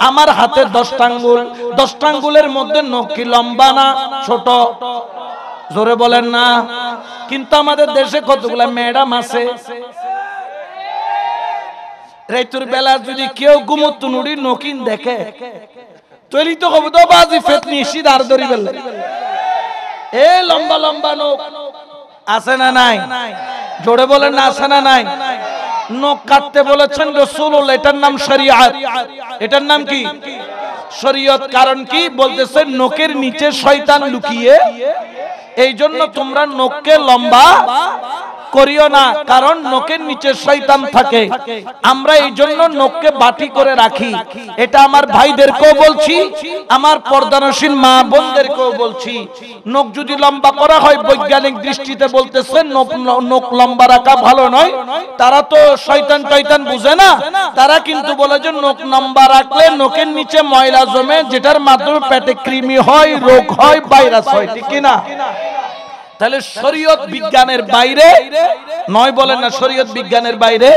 আমার হাতে 10টা আঙ্গুল, 10টা আঙ্গুলের মধ্যে নখ কি লম্বা না ছোট? জোরে বলেন না। কিন্তু আমাদের দেশে কতগুলা ম্যাডাম আছে, রাইতুর বেলা যদি কেউ ঘুমত নুড়ি নকিন দেখে তৈরি তো কব তো বাজি ফেতনি সিদার ধরি বেলে এ লম্বা লম্বা নখ আছে না নাই? জোরে বলেন না, আছে না নাই? নখ কাটতে বলেছেন রাসূলুল্লাহ, এটার নাম শরীয়ত। এটার নাম কি? শরীয়ত। কারণ কি বলতেছেন? নখের নিচে শয়তান লুকিয়ে, এই জন্য তোমরা নখকে লম্বা করিও না, কারণ নখের নিচে শয়তান থাকে। আমরা এই জন্য নখকে বাটি করে রাখি। এটা আমার ভাইদেরকেও বলছি, আমার পর্দানশীল মা বোনদেরকেও বলছি। নখ যদি লম্বা করা হয়, বৈজ্ঞানিক দৃষ্টিতে বলতেছেন নখ লম্বা রাখা ভালো নয়। তারা তো শয়তান টয়তান বুঝে না, তারা কিন্তু বলে যে নখ লম্বা রাখলে নখের নিচে ময়লা জমে, যেটার মাধ্যমে পেটে কৃমি হয়, রোগ হয়, ভাইরাস হয়। ঠিক কি না? তাহলে শরীয়ত বিজ্ঞানের বাইরে নয়, বলেন না শরীয়ত বিজ্ঞানের বাইরে।